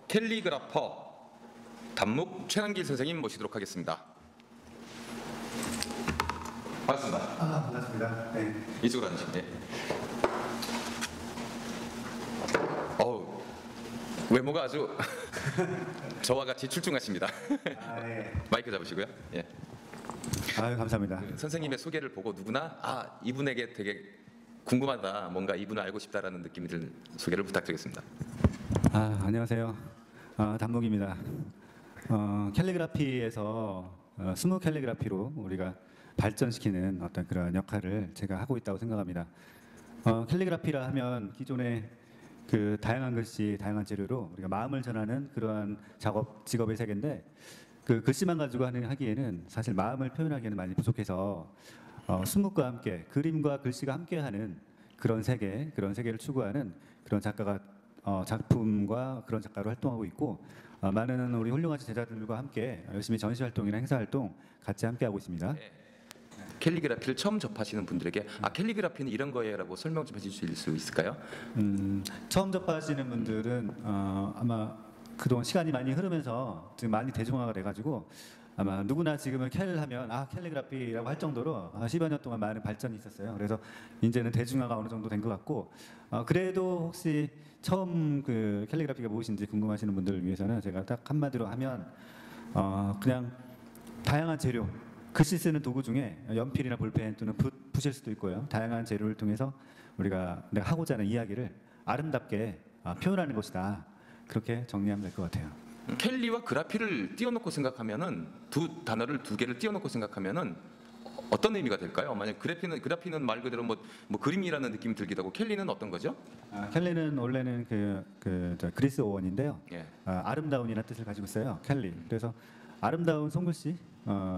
캘리그라퍼 단묵 최한길 선생님 모시도록 하겠습니다. 반갑습니다. 반갑습니다. 네. 이쪽으로 앉으시면 네. 외모가 아주 저와 같이 출중하십니다. 네. 마이크 잡으시고요. 예. 감사합니다. 선생님의 소개를 보고 누구나 이분에게 되게 궁금하다, 뭔가 이분을 알고 싶다라는 느낌이 드는 소개를 부탁드리겠습니다. 안녕하세요. 단묵입니다. 캘리그라피에서 스무 캘리그라피로 우리가 발전시키는 어떤 그런 역할을 제가 하고 있다고 생각합니다. 캘리그라피라 하면 기존의 그 다양한 글씨, 다양한 재료로 우리가 마음을 전하는 그러한 직업의 세계인데, 그 글씨만 가지고 하기에는 사실 마음을 표현하기에는 많이 부족해서 스묵과 함께 그림과 글씨가 함께하는 그런 세계를 추구하는 그런 작가가 작품과 그런 작가로 활동하고 있고, 많은 우리 훌륭한 제자들과 함께 열심히 전시 활동이나 행사 활동 같이 함께 하고 있습니다. 네. 캘리그라피를 처음 접하시는 분들에게 캘리그라피는 이런 거예요라고 설명 좀 해주실 수 있을까요? 처음 접하시는 분들은 아마 그동안 시간이 많이 흐르면서 지금 많이 대중화가 돼가지고 아마 누구나 지금은 캘하면 캘리그라피라고 할 정도로 10여 년 동안 많은 발전이 있었어요. 그래서 이제는 대중화가 어느 정도 된 것 같고, 그래도 혹시 처음 그 캘리그라피가 무엇인지 궁금하시는 분들을 위해서는 제가 딱 한마디로 하면 그냥 다양한 재료, 글씨 쓰는 도구 중에 연필이나 볼펜 또는 붓일 수도 있고요. 다양한 재료를 통해서 내가 하고자 하는 이야기를 아름답게 표현하는 것이다. 그렇게 정리하면 될 것 같아요. 캘리와 그라피를 띄워놓고 생각하면은 두 단어를 두 개를 띄워놓고 생각하면은 어떤 의미가 될까요? 만약 그라피는 말 그대로 뭐 그림이라는 느낌이 들기도 하고, 캘리는 어떤 거죠? 캘리는 원래는 그리스 어원인데요. 예. 아름다운이라는 뜻을 가지고 있어요. 캘리. 그래서 아름다운 손글씨,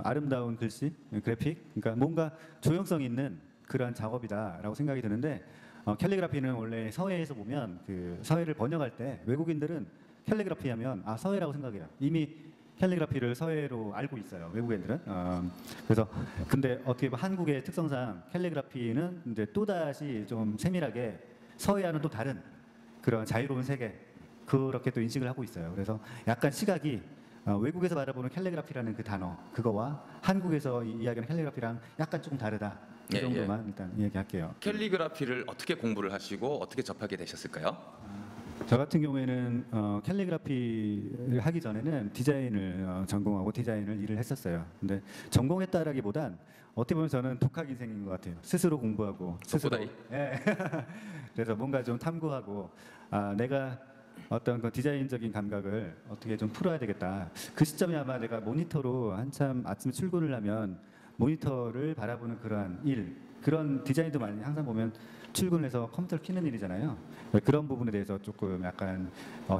아름다운 글씨, 그래픽, 그러니까 뭔가 조형성 있는 그러한 작업이다라고 생각이 드는데, 캘리그라피는 원래 서해에서 보면 그 서해를 번역할 때 외국인들은 캘리그라피 하면 서해라고 생각해요. 이미 캘리그라피를 서해로 알고 있어요, 외국인들은. 그래서 근데 어떻게 보면 한국의 특성상 캘리그라피는 이제 또다시 좀 세밀하게 서해와는 또 다른 그런 자유로운 세계, 그렇게 또 인식을 하고 있어요. 그래서 약간 시각이 외국에서 바라보는 캘리그라피라는 그 단어, 그거와 한국에서 이야기하는 캘리그라피랑 약간 조금 다르다. 이 정도만 일단 이야기할게요. 캘리그라피를 어떻게 공부를 하시고 어떻게 접하게 되셨을까요? 저 같은 경우에는 캘리그라피를 하기 전에는 디자인을 전공하고 디자인을 일을 했었어요. 근데 전공했다라기보단 어떻게 보면 저는 독학 인생인 것 같아요. 스스로 공부하고 스스로. 예. 그래서 뭔가 좀 탐구하고 내가 어떤 그 디자인적인 감각을 어떻게 좀 풀어야 되겠다. 그 시점에 아마 내가 모니터로 한참 아침에 출근을 하면 모니터를 바라보는 그런 디자인도 많이 항상 보면 출근해서 컴퓨터를 켜는 일이잖아요. 그런 부분에 대해서 조금 약간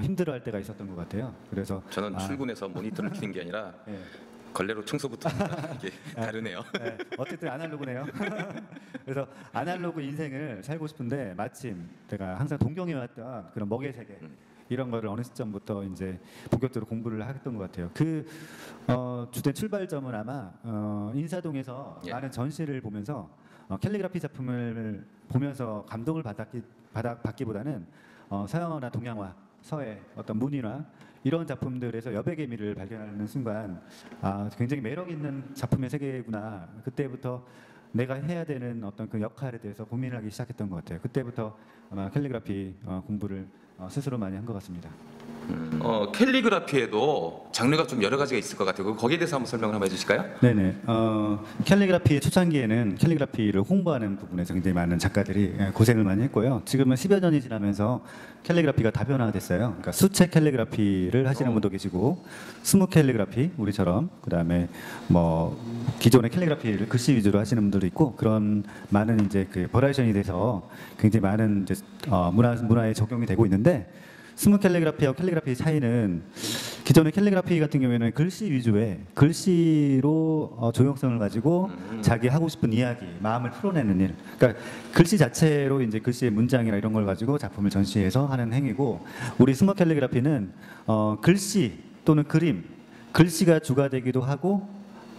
힘들어할 때가 있었던 것 같아요. 그래서 저는 출근해서 모니터를 켜는 게 아니라 걸레로 청소부터 이게 다르네요. 네, 어쨌든 아날로그네요. 그래서 아날로그 인생을 살고 싶은데 마침 제가 항상 동경해왔던 그런 먹의 세계, 이런 거를 어느 시점부터 이제 본격적으로 공부를 했던 것 같아요. 주된 출발점은 아마 인사동에서 많은 전시를 보면서 캘리그라피 작품을 보면서 감동을 받기보다는 서양화나 동양화, 서해 어떤 문이나 이런 작품들에서 여백의미를 발견하는 순간 굉장히 매력 있는 작품의 세계구나. 그때부터 내가 해야 되는 어떤 그 역할에 대해서 고민을 하기 시작했던 것 같아요. 그때부터 아마 캘리그라피 공부를 스스로 많이 한 것 같습니다. 캘리그라피에도 장르가 좀 여러 가지가 있을 것 같아요. 거기에 대해서 한번 설명을 한번 해주실까요? 네네. 캘리그라피의 초창기에는 캘리그라피를 홍보하는 부분에서 굉장히 많은 작가들이 고생을 많이 했고요. 지금은 10여 년이 지나면서 캘리그라피가 다변화됐어요. 그러니까 수채 캘리그라피를 하시는 분도 계시고, 스무 캘리그라피 우리처럼, 그다음에 뭐 기존의 캘리그라피를 글씨 위주로 하시는 분들도 있고, 그런 많은 이제 그 버라이션이 돼서 굉장히 많은 이제 문화에 적용이 되고 있는데. 스무 캘리그라피와 캘리그라피의 차이는 기존의 캘리그라피 같은 경우에는 글씨 위주의 글씨로 조형성을 가지고 자기 하고 싶은 이야기, 마음을 풀어내는 일. 그러니까 글씨 자체로 이제 글씨의 문장이나 이런 걸 가지고 작품을 전시해서 하는 행위고, 우리 스무 캘리그라피는 글씨 또는 그림, 글씨가 주가 되기도 하고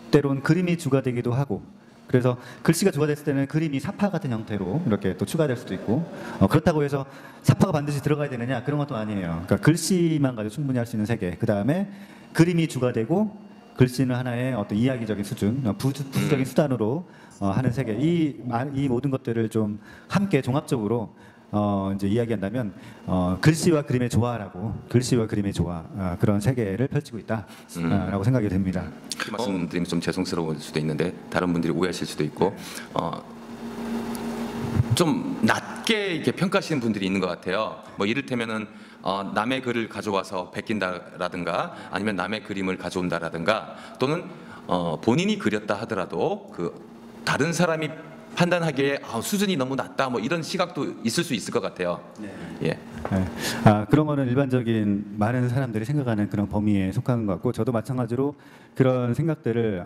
때론 그림이 주가 되기도 하고. 그래서 글씨가 주가 됐을 때는 그림이 사파 같은 형태로 이렇게 또 추가될 수도 있고, 그렇다고 해서 사파가 반드시 들어가야 되느냐 그런 것도 아니에요. 그러니까 글씨만 가지고 충분히 할 수 있는 세계. 그 다음에 그림이 주가 되고 글씨는 하나의 어떤 이야기적인 수준, 부수적인 수단으로 하는 세계. 이 모든 것들을 좀 함께 종합적으로 이제 이야기한다면 글씨와 그림의 조화라고, 글씨와 그림의 조화, 그런 세계를 펼치고 있다라고 생각이 됩니다. 말씀드리면 좀 죄송스러울 수도 있는데 다른 분들이 오해하실 수도 있고 좀 낮게 이렇게 평가하시는 분들이 있는 것 같아요. 뭐 이를테면은 남의 글을 가져와서 베낀다라든가 아니면 남의 그림을 가져온다라든가 또는 본인이 그렸다 하더라도 그 다른 사람이 판단하기에 수준이 너무 낮다 뭐 이런 시각도 있을 수 있을 것 같아요. 네. 예. 네. 그런 거는 일반적인 많은 사람들이 생각하는 그런 범위에 속하는 것 같고, 저도 마찬가지로 그런 생각들을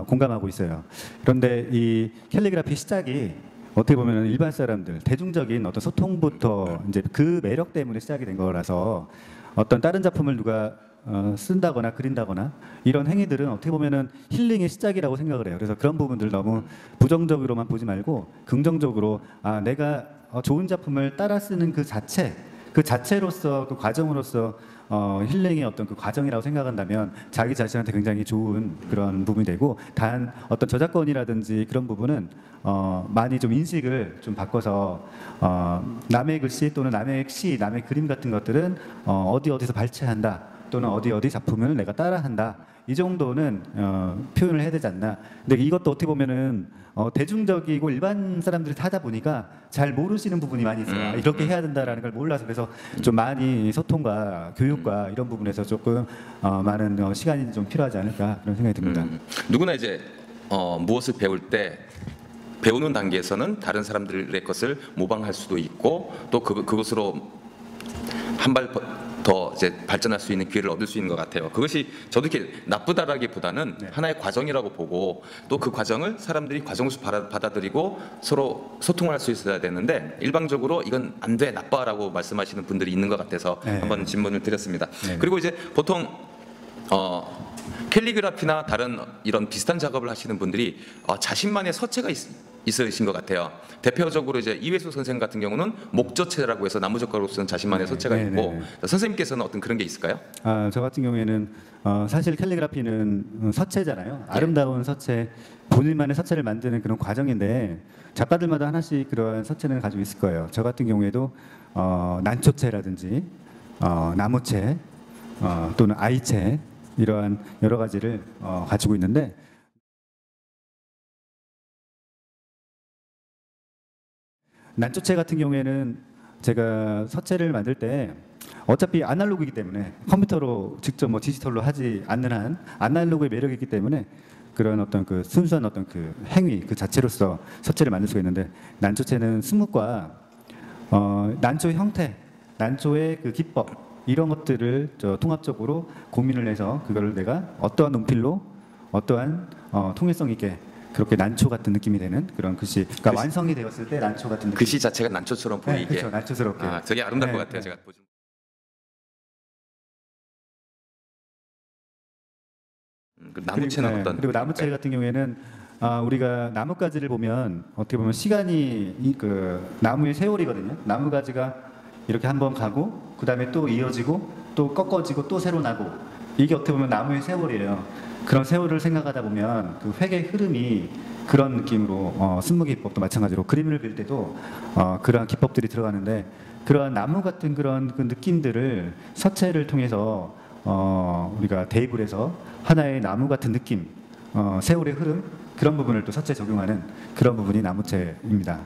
공감하고 있어요. 그런데 이 캘리그라피 시작이 어떻게 보면 일반 사람들, 대중적인 어떤 소통부터 이제 그 매력 때문에 시작이 된 거라서, 어떤 다른 작품을 누가 쓴다거나 그린다거나 이런 행위들은 어떻게 보면은 힐링의 시작이라고 생각을 해요. 그래서 그런 부분들 너무 부정적으로만 보지 말고 긍정적으로 내가 좋은 작품을 따라 쓰는 그 자체로서 그 과정으로서 힐링의 어떤 그 과정이라고 생각한다면 자기 자신한테 굉장히 좋은 그런 부분이 되고, 단 어떤 저작권이라든지 그런 부분은 많이 좀 인식을 좀 바꿔서 남의 글씨 또는 남의 시, 남의 그림 같은 것들은 어디서 발췌한다 또는 어디 작품을 내가 따라한다, 이 정도는 표현을 해야 되지 않나. 근데 이것도 어떻게 보면은 대중적이고 일반 사람들이 하다 보니까 잘 모르시는 부분이 많이 있어요. 이렇게 해야 된다라는 걸 몰라서. 그래서 좀 많이 소통과 교육과 이런 부분에서 조금 많은 시간이 좀 필요하지 않을까 그런 생각이 듭니다. 누구나 이제 무엇을 배울 때 배우는 단계에서는 다른 사람들의 것을 모방할 수도 있고 또 그것으로 한 발 더 이제 발전할 수 있는 기회를 얻을 수 있는 것 같아요. 그것이 저도 이렇게 나쁘다라기보다는 하나의 과정이라고 보고, 또 그 과정을 사람들이 과정으로 받아들이고 서로 소통할 수 있어야 되는데 일방적으로 이건 안 돼, 나빠라고 말씀하시는 분들이 있는 것 같아서 한번 질문을 드렸습니다. 그리고 이제 보통 캘리그라피나 다른 이런 비슷한 작업을 하시는 분들이 자신만의 서체가 있으신 것 같아요. 대표적으로 이제 이회수 선생 같은 경우는 목저체라고 해서 나무젓가락으로 쓴 자신만의 서체가 있고, 선생님께서는 어떤 그런 게 있을까요? 저 같은 경우에는 사실 캘리그라피는 서체잖아요. 아름다운 서체, 본인만의 서체를 만드는 그런 과정인데 작가들마다 하나씩 그런 서체는 가지고 있을 거예요. 저 같은 경우에도 난초체라든지 나무체 또는 아이체, 이러한 여러 가지를 가지고 있는데, 난초체 같은 경우에는 제가 서체를 만들 때 어차피 아날로그이기 때문에 컴퓨터로 직접 뭐 디지털로 하지 않는 한 아날로그의 매력이 있기 때문에 그런 어떤 그 순수한 어떤 그 행위 그 자체로서 서체를 만들 수가 있는데, 난초체는 스묵과 난초의 형태, 난초의 그 기법, 이런 것들을 통합적으로 고민을 해서 그거를 내가 어떠한 운필로 어떠한 통일성 있게 그렇게 난초 같은 느낌이 되는 그런 글씨, 그러니까 완성이 되었을 때 난초 같은 느낌. 글씨 자체가 난초처럼 보이게. 그렇죠, 난초스럽게. 되게 아름다울 것 같아요. 제가 보죠. 나무채는 어떤? 그리고 나무채 같은 경우에는 우리가 나뭇가지를 보면 어떻게 보면 시간이 그 나무의 세월이거든요. 나무가지가 이렇게 한번 가고 그 다음에 또 이어지고 또 꺾어지고 또 새로 나고, 이게 어떻게 보면 나무의 세월이에요. 그런 세월을 생각하다 보면 그 회계의 흐름이 그런 느낌으로 스무 기법도 마찬가지로 그림을 그릴 때도 그러한 기법들이 들어가는데 그러한 나무 같은 그런 그 느낌들을 서체를 통해서 우리가 대입을 해서 하나의 나무 같은 느낌, 세월의 흐름 그런 부분을 또 서체에 적용하는 그런 부분이 나무체입니다.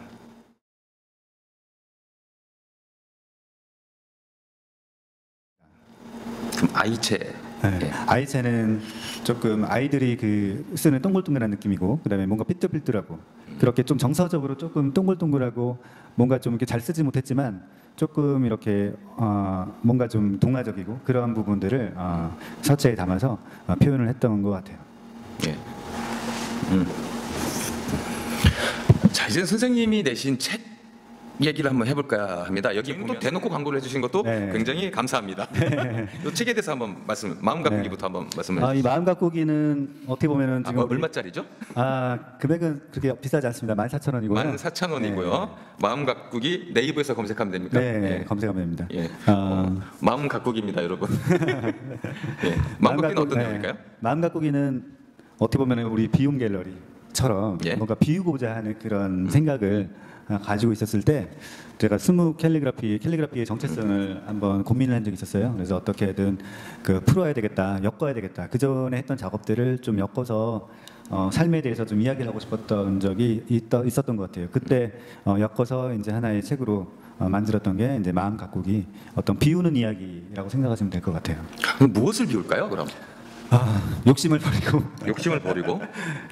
그럼 아이체. 네. 예. 아이체는 조금 아이들이 그 쓰는 동글동글한 느낌이고 그다음에 뭔가 삐뚤삐뚤하고 그렇게 좀 정서적으로 조금 동글동글하고 뭔가 좀 이렇게 잘 쓰지 못했지만 조금 이렇게 뭔가 좀 동화적이고 그런 부분들을 서체에 담아서 표현을 했던 것 같아요. 예. 자, 이제 선생님이 내신 책 얘기를 한번 해볼까 합니다. 여기 또 대놓고 광고를 해주신 것도 네. 굉장히 감사합니다. 이 책에 대해서 한번 마음 가꾸기부터 한번 말씀을 해주세요. 이 마음 가꾸기는 어떻게 보면은 지금 얼마짜리죠? 금액은 그렇게 비싸지 않습니다. 14,000원이고요. 14,000원이고요. 마음 가꾸기 네이버에서 검색하면 됩니까? 네, 검색하면 됩니다. 예. 마음 가꾸기입니다, 여러분. 예. 마음 가꾸기는 어떤 내용일까요? 마음 가꾸기는 어떻게 보면 우리 비움 갤러리처럼 예. 뭔가 비우고자 하는 그런 생각을 가지고 있었을 때 제가 스무 캘리그라피의 정체성을 한번 고민을 한 적이 있었어요. 그래서 어떻게든 그 풀어야 되겠다, 엮어야 되겠다. 그 전에 했던 작업들을 좀 엮어서 삶에 대해서 좀 이야기를 하고 싶었던 적이 있었던 것 같아요. 그때 엮어서 이제 하나의 책으로 만들었던 게 이제 마음 가꾸기, 어떤 비우는 이야기라고 생각하시면 될 것 같아요. 그럼 무엇을 비울까요, 그럼? 욕심을 버리고 욕심을 버리고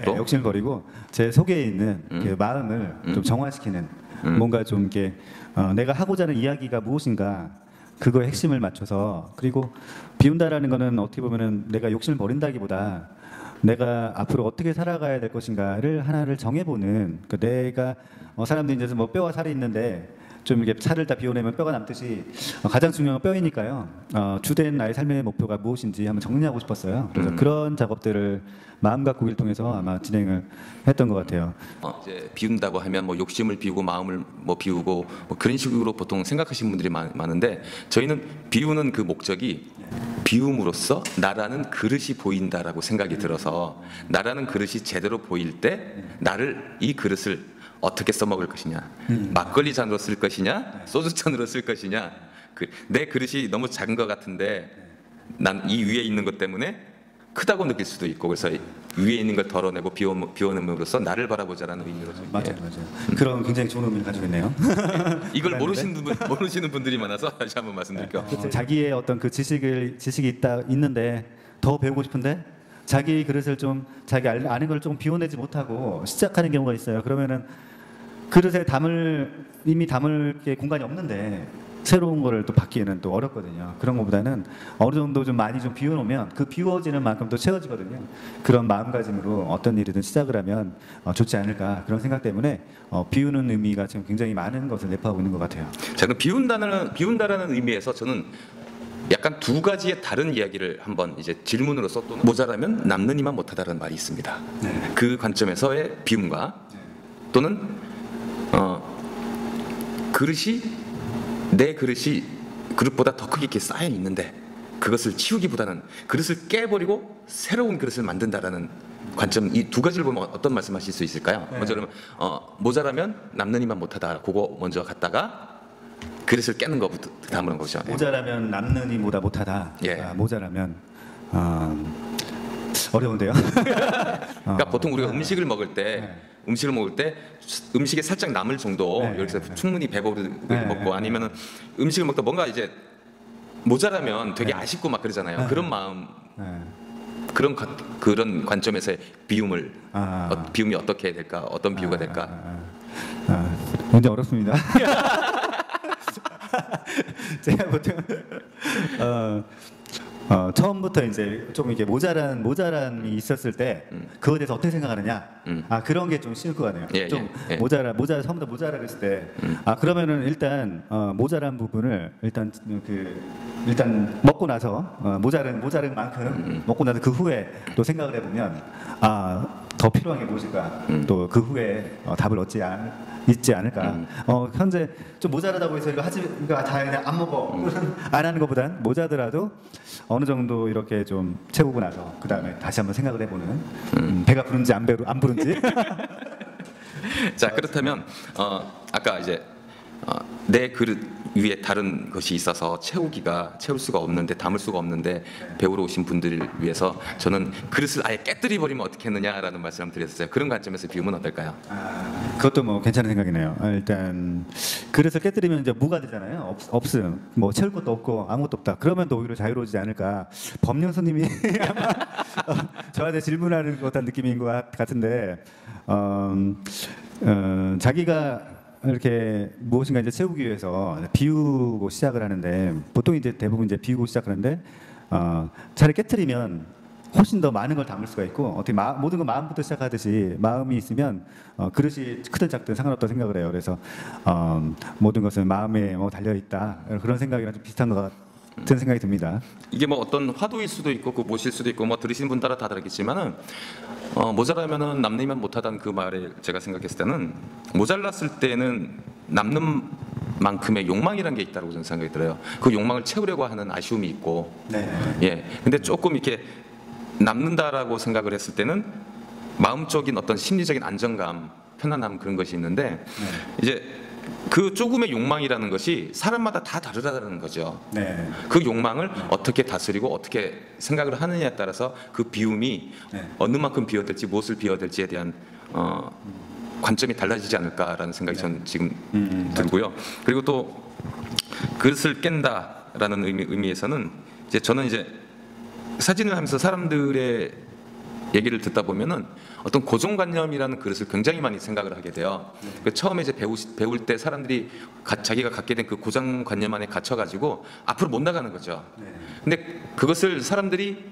또 네, 욕심을 버리고 제 속에 있는 그 마음을 좀 정화시키는 뭔가 좀 이렇게 내가 하고자 하는 이야기가 무엇인가 그거의 핵심을 맞춰서 그리고 비운다라는 거는 어떻게 보면은 내가 욕심을 버린다기보다 내가 앞으로 어떻게 살아가야 될 것인가를 하나를 정해보는 그 내가 사람들이 이제 뭐 뼈와 살이 있는데 좀 이렇게 살을 다 비워내면 뼈가 남듯이 가장 중요한 건 뼈이니까요. 주된 나의 삶의 목표가 무엇인지 한번 정리하고 싶었어요. 그래서 그런 작업들을 마음 가꾸기를 통해서 아마 진행을 했던 것 같아요. 이제 비운다고 하면 뭐 욕심을 비우고 마음을 뭐 비우고 뭐 그런 식으로 보통 생각하시는 분들이 많은데 저희는 비우는 그 목적이 비움으로써 나라는 그릇이 보인다라고 생각이 들어서 나라는 그릇이 제대로 보일 때 나를 이 그릇을 어떻게 써먹을 것이냐, 막걸리 잔으로 쓸 것이냐, 소주 잔으로 쓸 것이냐, 내 그릇이 너무 작은 것 같은데 난 이 위에 있는 것 때문에 크다고 느낄 수도 있고 그래서 위에 있는 걸 덜어내고 비워냄으로써 나를 바라보자라는 의미로 맞아요. 그런 굉장히 좋은 의미를 가지고 있네요. 이걸 모르시는 분들이 많아서 다시 한번 말씀드릴게요. 자기의 어떤 그 지식이 있는데 더 배우고 싶은데 자기 그릇을 좀 자기 아는 걸 조금 비워내지 못하고 시작하는 경우가 있어요. 그러면은 그릇에 이미 담을 게 공간이 없는데 새로운 거를 또 받기에는 또 어렵거든요. 그런 것보다는 어느 정도 좀 많이 좀 비워놓으면 그 비워지는 만큼 또 채워지거든요. 그런 마음가짐으로 어떤 일이든 시작을 하면 좋지 않을까 그런 생각 때문에 비우는 의미가 지금 굉장히 많은 것을 내포하고 있는 것 같아요. 자, 그럼 비운다라는 의미에서 저는 약간 두 가지의 다른 이야기를 한번 이제 질문으로서 또는 모자라면 남는 이만 못하다라는 말이 있습니다. 네. 그 관점에서의 비움과 또는 내 그릇이 그릇보다 더 크게 이렇게 쌓여 있는데 그것을 치우기보다는 그릇을 깨버리고 새로운 그릇을 만든다라는 관점, 이 두 가지를 보면 어떤 말씀하실 수 있을까요? 네. 먼저 그러면 모자라면 남는 이만 못하다 그거 먼저 갔다가 그릇을 깨는 것부터 다음으로 거죠. 모자라면 남는 이보다 못하다. 예. 모자라면 어려운데요. 그러니까 보통 우리가 음식을 먹을 때 음식에 살짝 남을 정도 네. 여기서 충분히 배부르게 네. 먹고 아니면은 음식을 먹다 뭔가 이제 모자라면 되게 아쉽고 막 그러잖아요. 네. 그런 마음, 네. 그런 관점에서의 비움이 어떻게 될까, 어떤 비유가 될까? 굉장히 어렵습니다. 제가 보통 처음부터 이제 좀 이게 모자람이 있었을 때 그거에 대해서 어떻게 생각하느냐. 그런 게 좀 쉬울 것 같네요. 예, 좀 예. 처음부터 모자라 그랬을 때 그러면은 일단 모자란 부분을 일단 먹고 나서 모자른 만큼 먹고 나서 그 후에 또 생각을 해보면 더 필요한 게 무엇일까. 또 그 후에 답을 얻지 있지 않을까. 현재 좀 모자라다고 해서 이거 하지, 이거 다 그냥 안 먹어. 안 하는 것보단 모자더라도 어느 정도 이렇게 좀 채우고 나서 그 다음에 다시 한번 생각을 해보는. 배가 부른지 안 부른지. 자, 그렇다면 아까 이제 내 그릇 위에 다른 것이 있어서 채울 수가 없는데, 담을 수가 없는데 배우러 오신 분들을 위해서 저는 그릇을 아예 깨뜨려 버리면 어떻겠느냐라는 말씀을 드렸어요. 그런 관점에서 비우면 어떨까요? 그것도 뭐 괜찮은 생각이네요. 일단 그릇을 깨뜨리면 이제 무가 되잖아요. 없음. 뭐 채울 것도 없고 아무것도 없다. 그러면 또 오히려 자유로워지지 않을까. 법령 스님이 아마 저한테 질문하는 것 같은 느낌인 것 같은데, 자기가 이렇게 무엇인가 이제 채우기 위해서 비우고 시작을 하는데, 보통 이제 대부분 이제 비우고 시작하는데 차라리 깨트리면 훨씬 더 많은 걸 담을 수가 있고, 어떻게 모든 건 마음부터 시작하듯이 마음이 있으면 그릇이 크든 작든 상관없다고 생각을 해요. 그래서 모든 것은 마음에 달려 있다, 그런 생각이랑 좀 비슷한 것 같은 생각이 듭니다. 이게 뭐 어떤 화두일 수도 있고 그 못일 수도 있고 뭐 들으시는 분 따라 다 다르겠지만은 모자라면은 남는 못하다는 그 말을 제가 생각했을 때는, 모자랐을 때는 남는 만큼의 욕망이라는 게 있다고 저는 생각이 들어요. 그 욕망을 채우려고 하는 아쉬움이 있고, 네. 예. 근데 조금 이렇게 남는다라고 생각을 했을 때는 마음적인 어떤 심리적인 안정감, 편안함, 그런 것이 있는데, 이제 그 조금의 욕망이라는 것이 사람마다 다 다르다는 거죠. 네. 그 욕망을 어떻게 다스리고 어떻게 생각을 하느냐에 따라서 그 비움이 어느 만큼 비워야 될지, 무엇을 비워야 될지에 대한 관점이 달라지지 않을까라는 생각이 저는 지금 들고요. 그리고 또 그릇을 깬다라는 의미에서는 이제 저는 이제 사진을 하면서 사람들의 얘기를 듣다 보면은 어떤 고정관념이라는 그릇을 굉장히 많이 생각을 하게 돼요. 처음에 이제 배울 때 사람들이 자기가 갖게 된 그 고정관념 안에 갇혀가지고 앞으로 못 나가는 거죠. 근데 그것을 사람들이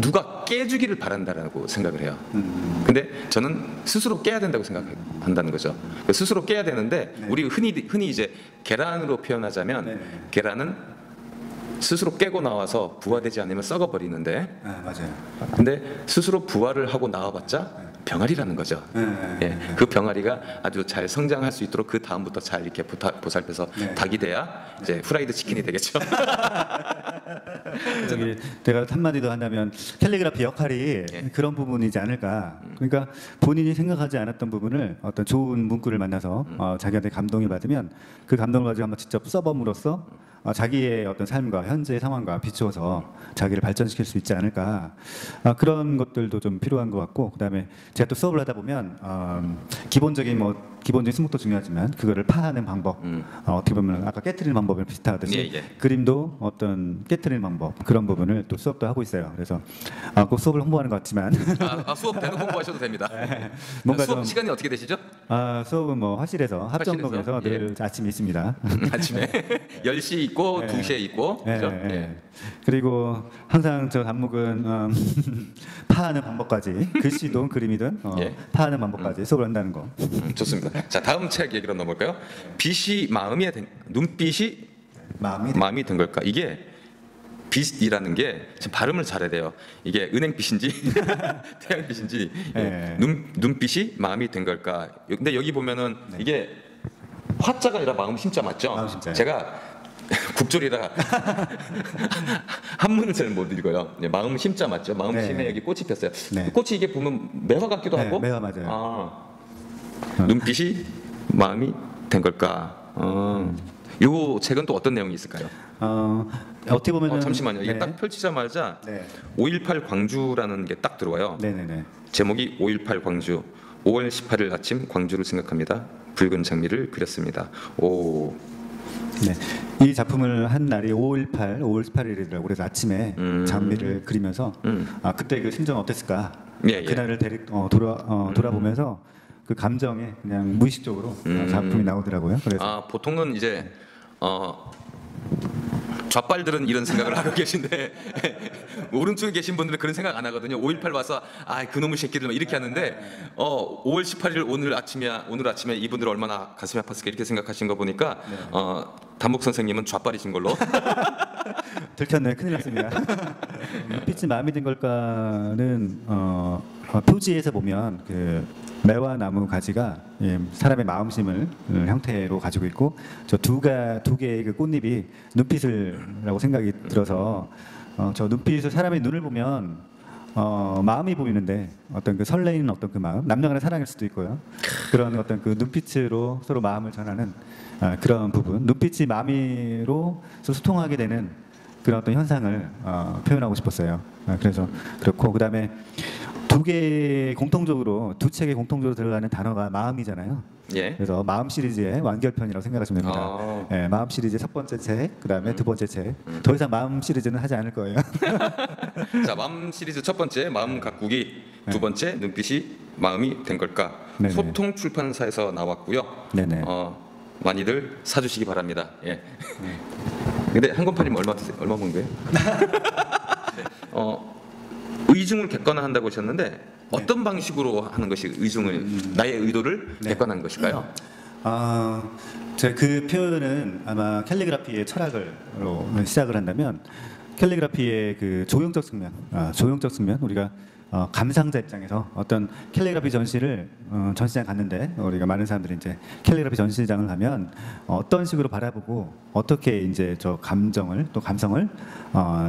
누가 깨주기를 바란다라고 생각을 해요. 근데 저는 스스로 깨야 된다고 생각한다는 거죠. 스스로 깨야 되는데, 우리 흔히 이제 계란으로 표현하자면, 계란은 스스로 깨고 나와서 부화되지 않으면 썩어버리는데, 맞아요. 근데 스스로 부화를 하고 나와봤자 병아리라는 거죠. 예, 그 병아리가 아주 잘 성장할 수 있도록 그 다음부터 잘 이렇게 보살펴서 닭이 돼야 이제 후라이드 치킨이 되겠죠. 저기 제가 한마디 더 한다면, 캘리그라피 역할이 그런 부분이지 않을까. 그러니까 본인이 생각하지 않았던 부분을 어떤 좋은 문구를 만나서 자기한테 감동을 받으면 그 감동을 가지고 한번 직접 써봄으로써 자기의 어떤 삶과 현재의 상황과 비추어서 자기를 발전시킬 수 있지 않을까. 그런 것들도 좀 필요한 것 같고, 그다음에 제가 또 수업을 하다 보면 기본적인 스묵도 중요하지만 그거를 파하는 방법, 어떻게 보면 아까 깨트리는 방법을 비슷하듯이 그림도 어떤 깨트리는 방법, 그런 부분을 또 수업도 하고 있어요. 그래서 꼭 수업을 홍보하는 것 같지만 수업 대놓고 홍보하셔도 됩니다. 뭔가 수업 좀, 시간이 어떻게 되시죠? 수업은 뭐 화실에서 합정동에서 늘 아침에 있습니다. 아침에 10시 있고 2시에 있고, 그죠? 그리고 항상 저 단목은 파하는 방법까지, 글씨든 그림이든 파하는 방법까지 수업을 한다는 거. 좋습니다. 자, 다음 책 얘기로 넘어갈까요? 눈빛이 마음이 든 걸까? 이게 빛이라는 게 참 발음을 잘해야 돼요. 이게 은행빛인지 태양빛인지, 눈빛이 마음이 든 걸까? 근데 여기 보면은 이게 화자가 아니라 마음 심자 맞죠? 마음 심자요. 제가 국졸이라 한문을 잘 못 읽어요. 마음 심자 맞죠? 마음 심에 여기 꽃이 폈어요. 그 꽃이 이게 보면 매화 같기도 하고. 매화 맞아요. 눈빛이 마음이 된 걸까? 요 책은 또 어떤 내용이 있을까요? 어떻게 보면 잠시만요. 이게 딱 펼치자마자 5.18 광주라는 게 딱 들어와요. 제목이 5.18 광주. 5월 18일 아침 광주를 생각합니다. 붉은 장미를 그렸습니다. 오. 이 작품을 한 날이 5월 18일이더라고요. 그래서 아침에 장미를 그리면서 그때 그 심정은 어땠을까? 그날을 돌아보면서 그 감정에 그냥 무의식적으로 작품이 나오더라고요. 그래서 보통은 이제 좌빨들은 이런 생각을 하고 계신데 오른쪽에 계신 분들은 그런 생각 안 하거든요. 5.18 와서 그놈의 새끼들 이렇게 하는데 5월 18일 오늘 아침에 이분들 얼마나 가슴이 아팠을까 이렇게 생각하신 거 보니까 단목 선생님은 좌빨이신 걸로. 들켰네. 큰일 났습니다. 눈빛이 마음이 든 걸까는 표지에서 보면 그 매와 나무 가지가 사람의 마음심을 형태로 가지고 있고 저 두 개의 그 꽃잎이 눈빛을라고 생각이 들어서 저 눈빛을 사람의 눈을 보면 마음이 보이는데 어떤 그 설레이는 어떤 그 마음 남녀간의 사랑일 수도 있고요. 그런 어떤 그 눈빛으로 서로 마음을 전하는 그런 부분 눈빛이 마음으로 소통하게 되는 그런 어떤 현상을 표현하고 싶었어요. 그래서 그렇고 그다음에 두 책에 공통적으로 들어가는 단어가 마음이잖아요. 예. 그래서 마음 시리즈의 완결편이라고 생각하시면 됩니다. 예, 마음 시리즈의 첫 번째 책, 그다음에 두 번째 책. 더 이상 마음 시리즈는 하지 않을 거예요. 자, 마음 시리즈 첫 번째 마음 가꾸기, 두 번째 눈빛이 마음이 된 걸까? 네네. 소통 출판사에서 나왔고요. 네네. 많이들 사주시기 바랍니다. 예. 근데 한 권 팔리면 얼마 번 거예요? 네. 의중을 객관화한다고 하셨는데 어떤 방식으로 하는 것이 의중을 나의 의도를 객관화하는 것일까요? 제가 그 표현은 아마 캘리그라피의 철학으로 시작을 한다면 캘리그라피의 그 조형적 측면 우리가 감상자 입장에서 어떤 캘리그라피 전시를 전시장 갔는데 우리가 많은 사람들이 이제 캘리그라피 전시장을 가면 어떤 식으로 바라보고 어떻게 이제 저 감정을 또 감성을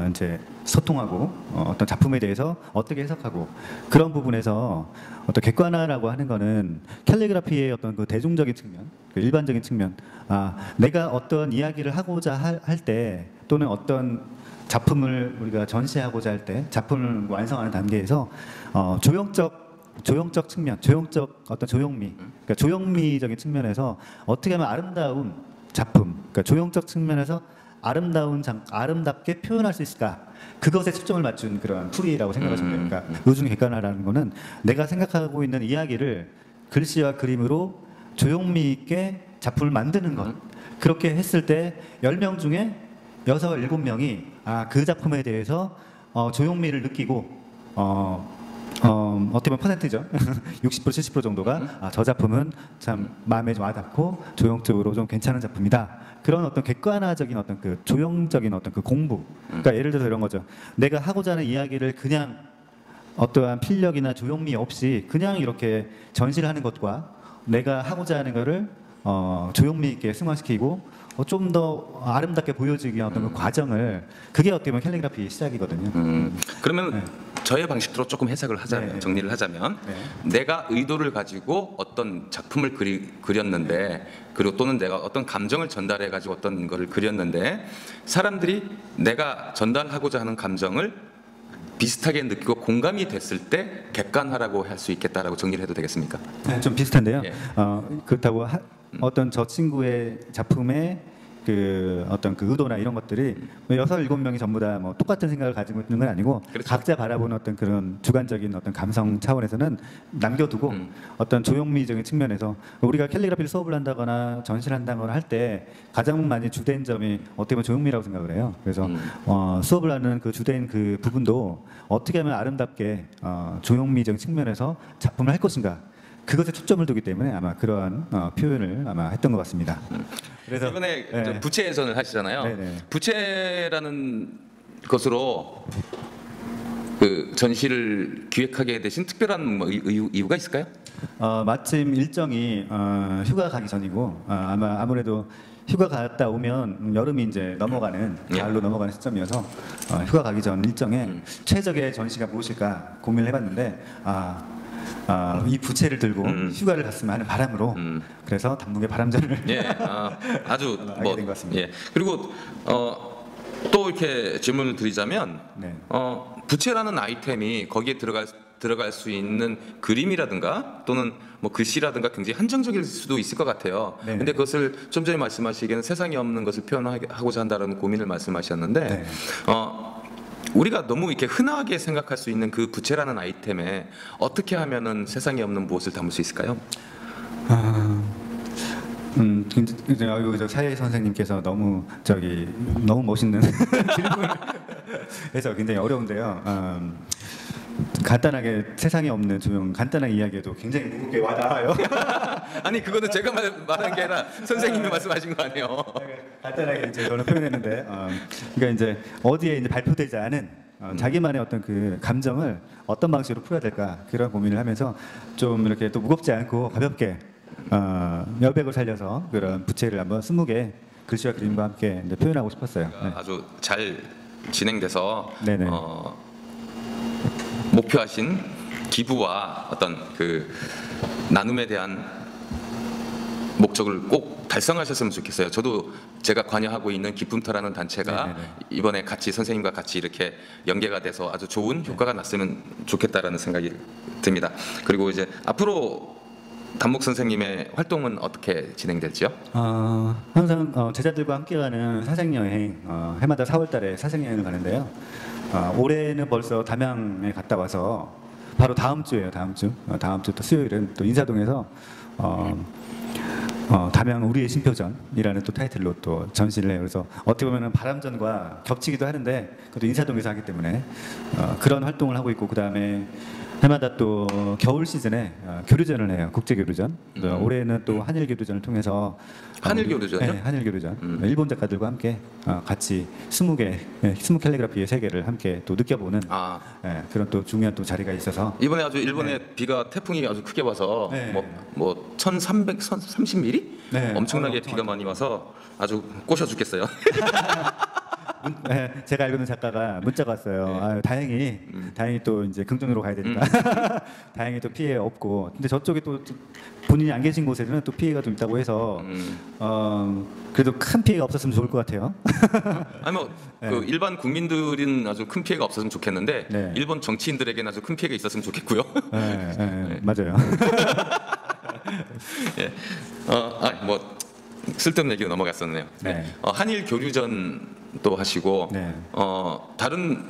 이제 소통하고 어떤 작품에 대해서 어떻게 해석하고 그런 부분에서 어떤 객관화라고 하는 거는 캘리그라피의 어떤 그 대중적인 측면, 그 일반적인 측면, 내가 어떤 이야기를 하고자 할 때 또는 어떤 작품을 우리가 전시하고자 할 때 작품을 완성하는 단계에서 조형적 측면, 조형적 어떤 조형미, 그러니까 조형미적인 측면에서 어떻게 하면 아름다운 작품, 그러니까 조형적 측면에서 아름답게 표현할 수 있을까? 그것에 초점을 맞춘 그런 풀이라고 생각하시면 됩니다. 그러니까 의중 객관화라는 거는 내가 생각하고 있는 이야기를 글씨와 그림으로 조형미 있게 작품을 만드는 것. 그렇게 했을 때 10명 중에 6, 7명이 그 작품에 대해서 조형미를 느끼고 어떻게 보면 퍼센트죠. 60% 70% 정도가 저 작품은 참 마음에 좀 와닿고 조형적으로 좀 괜찮은 작품이다. 그런 어떤 객관화적인 어떤 그 조형적인 어떤 그 공부. 그러니까 예를 들어서 이런 거죠. 내가 하고자 하는 이야기를 그냥 어떠한 필력이나 조형미 없이 그냥 이렇게 전시를 하는 것과 내가 하고자 하는 거를 조형미 있게 승화시키고 좀 더 아름답게 보여지기 위한 어떤 그 과정을 그게 어떻게 보면 캘리그라피 시작이거든요. 그러면 저의 방식대로 조금 해석을 하자면 정리를 하자면 내가 의도를 가지고 어떤 작품을 그렸는데 그리고 또는 내가 어떤 감정을 전달해 가지고 어떤 거를 그렸는데 사람들이 내가 전달하고자 하는 감정을 비슷하게 느끼고 공감이 됐을 때 객관화라고 할 수 있겠다라고 정리를 해도 되겠습니까? 네, 좀 비슷한데요. 예. 그렇다고 어떤 저 친구의 작품의 그 어떤 그 의도나 이런 것들이 6, 7명이 전부 다 뭐 똑같은 생각을 가지고 있는 건 아니고 그렇죠. 각자 바라보는 어떤 그런 주관적인 어떤 감성 차원에서는 남겨두고 어떤 조형미적인 측면에서 우리가 캘리그라피를 수업을 한다거나 전시를 한다거나 할 때 가장 많이 주된 점이 어떻게 보면 조형미라고 생각을 해요. 그래서 수업을 하는 그 주된 그 부분도 어떻게 하면 아름답게 조형미적인 측면에서 작품을 할 것인가 그것에 초점을 두기 때문에 아마 그러한 표현을 아마 했던 것 같습니다. 그래서 이번에 부채 예전을 하시잖아요. 네네. 부채라는 것으로 그 전시를 기획하게 되신 특별한 뭐 이유가 있을까요? 마침 일정이 휴가 가기 전이고 아무래도 휴가 갔다 오면 여름이 이제 넘어가는 가을로 넘어가는 시점이어서 휴가 가기 전 일정에 최적의 전시가 무엇일까 고민을 해봤는데 이 부채를 들고 휴가를 갔으면 하는 바람으로 그래서 단문의 바람전을 아주 하게 된 것 같습니다. 그리고 또 이렇게 질문을 드리자면 네. 부채라는 아이템이 거기에 들어갈 수 있는 그림이라든가 또는 뭐 글씨라든가 굉장히 한정적일 수도 있을 것 같아요. 네네. 근데 그것을 좀 전에 말씀하시기에는 세상에 없는 것을 표현하고자 한다는 고민을 말씀하셨는데 네. 우리가 너무 이렇게 흔하게 생각할 수 있는 그 부채라는 아이템에 어떻게 하면은 세상에 없는 무엇을 담을 수 있을까요? 저 사회 선생님께서 너무 멋있는 질문을 해서 굉장히 어려운데요. 간단하게 세상에 없는 조형 간단한 이야기에도 굉장히 무겁게 와닿아요. 아니 그거는 제가 말한 게 아니라 선생님이 말씀하신 거 아니에요? 간단하게 이제 저는 표현했는데, 그러니까 이제 어디에 이제 발표되지 않은 자기만의 어떤 그 감정을 어떤 방식으로 풀어야 될까 그런 고민을 하면서 좀 이렇게 또 무겁지 않고 가볍게 여백을 살려서 그런 부채를 한번 20개 글씨와 그림과 함께 이제 표현하고 싶었어요. 네. 아주 잘 진행돼서 네네. 목표하신 기부와 어떤 그 나눔에 대한 목적을 꼭 달성하셨으면 좋겠어요. 저도 제가 관여하고 있는 기쁨터라는 단체가 네네네. 이번에 같이 선생님과 같이 이렇게 연계가 돼서 아주 좋은 효과가 났으면 좋겠다라는 생각이 듭니다. 그리고 이제 앞으로 단목 선생님의 활동은 어떻게 진행될지요? 항상 제자들과 함께가는 사색여행, 해마다 4월달에 사색여행을 가는데요. 올해는 벌써 담양에 갔다 와서 바로 다음 주예요. 다음 주 또 수요일은 또 인사동에서 담양 우리의 심표전이라는 또 타이틀로 또 전시를 해요. 그래서 어떻게 보면은 바람전과 겹치기도 하는데 그것도 인사동에서 하기 때문에 그런 활동을 하고 있고, 그 다음에 해마다 또 겨울 시즌에 교류전을 해요. 국제 교류전. 올해는 또 한일 교류전을 통해서 한일 교류전이요? 네, 한일 교류전. 일본 작가들과 함께 같이 20 캘리그라피의 세계를 함께 또 느껴보는 그런 또 중요한 또 자리가 있어서 이번에 아주 일본에 비가 태풍이 아주 크게 와서 뭐 1,330mm 네. 엄청나게 비가 많이 와서 아주 꼬셔 죽겠어요. 제가 알고 있는 작가가 문자가 왔어요. 다행히 또 이제 긍정으로 가야 되니까 다행히 또 피해 없고, 근데 저쪽에 또 본인이 안 계신 곳에는 또 피해가 좀 있다고 해서 그래도 큰 피해가 없었으면 좋을 것 같아요. 아니 그 일반 국민들은 아주 큰 피해가 없었으면 좋겠는데 일본 정치인들에게는 아주 큰 피해가 있었으면 좋겠고요. 맞아요. 뭐 쓸데없는 얘기로 넘어갔었네요. 한일 교류전도 하시고 다른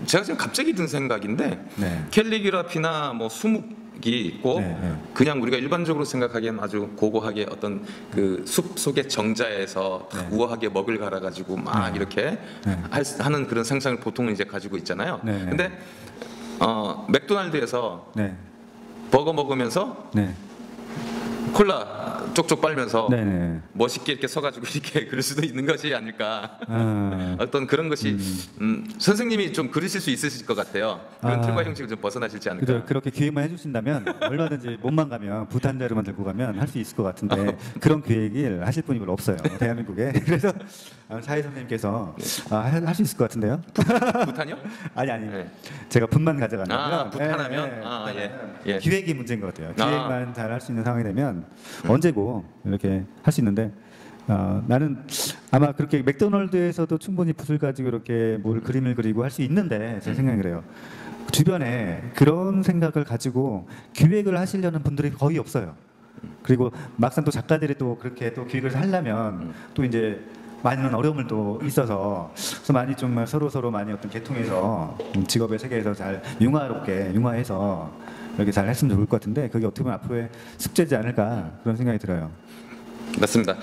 제가 지금 갑자기 든 생각인데 캘리그라피나 뭐 수묵이 있고 그냥 우리가 일반적으로 생각하기엔 아주 고고하게 어떤 그 숲 속의 정자에서 우아하게 먹을 갈아가지고 막 이렇게 하는 그런 상상을 보통은 이제 가지고 있잖아요. 근데 맥도날드에서 버거 먹으면서 콜라 쪽쪽 빨면서 멋있게 이렇게 서가지고 이렇게 그럴 수도 있는 것이 아닐까. 어떤 그런 것이 선생님이 좀 그리실 수 있으실 것 같아요. 그런 틀과 형식을 좀 벗어나실지 않을까. 그죠. 그렇게 기획만 해주신다면 얼마든지 몸만 가면 부탄 자료만 들고 가면 할 수 있을 것 같은데 그런 계획을 하실 분이 별로 없어요, 대한민국에. 그래서 사회 선생님께서 할 수 있을 것 같은데요. 부탄이요? 아니. 제가 분만 가져가면 부탄하면 기획이 문제인 것 같아요. 기획만 잘 할 수 있는 상황이 되면 언제고 이렇게 할 수 있는데 나는 아마 그렇게 맥도날드에서도 충분히 붓을 가지고 이렇게 뭘 그림을 그리고 할 수 있는데 제 생각이 그래요. 주변에 그런 생각을 가지고 기획을 하시려는 분들이 거의 없어요. 그리고 막상 또 작가들이 또 그렇게 또 기획을 하려면 또 이제 많은 어려움을 또 있어서 그래서 많이 좀 서로 많이 어떤 계통해서 직업의 세계에서 잘 융화해서 이렇게 잘 했으면 좋을 것 같은데 그게 어떻게 보면 앞으로의 숙제지 않을까 그런 생각이 들어요. 맞습니다.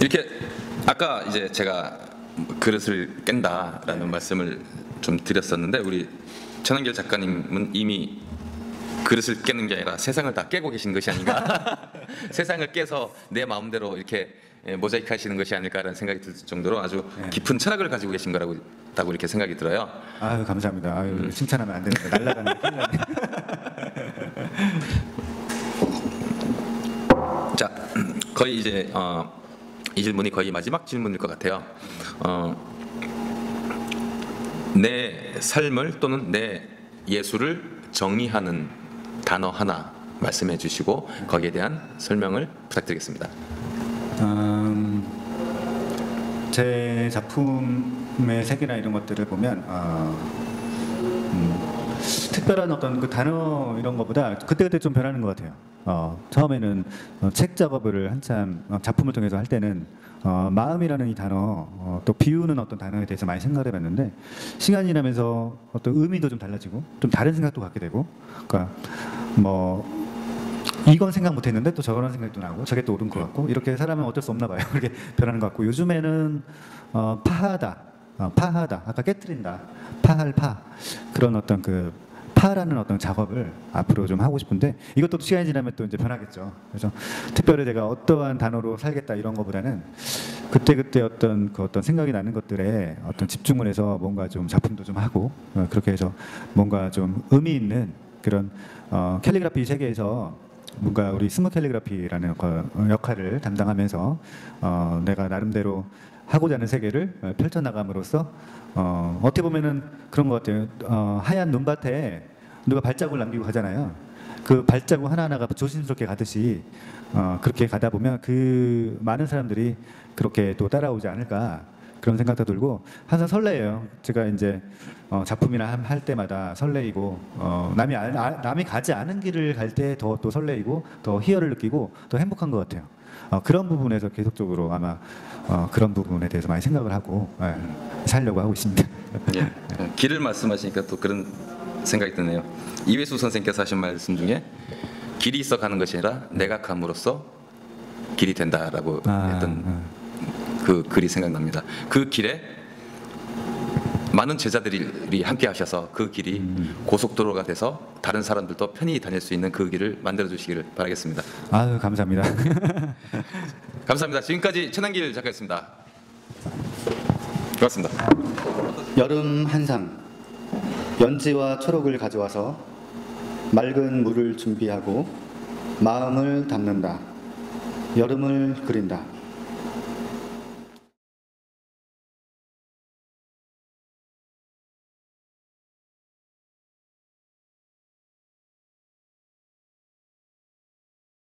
이렇게 아까 이제 제가 그릇을 깬다라는 말씀을 좀 드렸었는데 우리 천한결 작가님은 이미 그릇을 깨는 게 아니라 세상을 다 깨고 계신 것이 아닌가. 세상을 깨서 내 마음대로 이렇게 모자이크 하시는 것이 아닐까라는 생각이 들 정도로 아주 깊은 철학을 가지고 계신 거라고 이렇게 생각이 들어요. 아유, 감사합니다. 아유, 칭찬하면 안 되는데 날라가는 큰일 나네. 자, 거의 이제 이 질문이 거의 마지막 질문일 것 같아요. 내 삶을 또는 내 예술을 정의하는 단어 하나 말씀해 주시고 거기에 대한 설명을 부탁드리겠습니다. 제 작품의 색이나 이런 것들을 보면 특별한 어떤 그 단어 이런 것보다 그때그때 좀 변하는 것 같아요. 처음에는 책 작업을 한참 작품을 통해서 할 때는 마음이라는 이 단어 또 비우는 어떤 단어에 대해서 많이 생각을 해봤는데 시간이 지나면서 어떤 의미도 좀 달라지고 좀 다른 생각도 갖게 되고, 그러니까 뭐 이건 생각 못했는데 또 저런 생각도 나고 저게 또 옳은 것 같고 이렇게 사람은 어쩔 수 없나 봐요. 이렇게 변하는 것 같고 요즘에는 파하다 아까 깨트린다 파할 파 그런 어떤 그 파라는 어떤 작업을 앞으로 좀 하고 싶은데 이것도 시간이 지나면 또 이제 변하겠죠. 그래서 특별히 제가 어떠한 단어로 살겠다 이런 거보다는 그때 어떤 어떤 생각이 나는 것들에 어떤 집중을 해서 뭔가 좀 작품도 좀 하고 그렇게 해서 뭔가 좀 의미 있는 그런 캘리그라피 세계에서 뭔가 우리 스무 캘리그라피라는 역할을 담당하면서 내가 나름대로 하고자 하는 세계를 펼쳐나감으로써 어떻게 보면은 그런 것 같아요. 하얀 눈밭에 누가 발자국을 남기고 가잖아요. 그 발자국 하나하나가 조심스럽게 가듯이 그렇게 가다 보면 그 많은 사람들이 그렇게 또 따라오지 않을까 그런 생각도 들고 항상 설레요. 제가 이제 작품이나 할 때마다 설레이고 남이 가지 않은 길을 갈 때 더 또 설레이고 더 희열을 느끼고 더 행복한 것 같아요. 그런 부분에서 계속적으로 아마 그런 부분에 대해서 많이 생각을 하고 살려고 하고 있습니다. 예. 길을 말씀하시니까 또 그런 생각이 드네요. 이회수 선생님께서 하신 말씀 중에 길이 있어 가는 것이 아니라 내가 감으로써 길이 된다라고 했던 그 글이 생각납니다. 그 길에 많은 제자들이 함께 하셔서 그 길이 고속도로가 돼서 다른 사람들도 편히 다닐 수 있는 그 길을 만들어 주시기를 바라겠습니다. 아유, 감사합니다. 감사합니다. 지금까지 최남길 작가였습니다. 고맙습니다. 여름 한상, 연지와 초록을 가져와서 맑은 물을 준비하고 마음을 담는다. 여름을 그린다.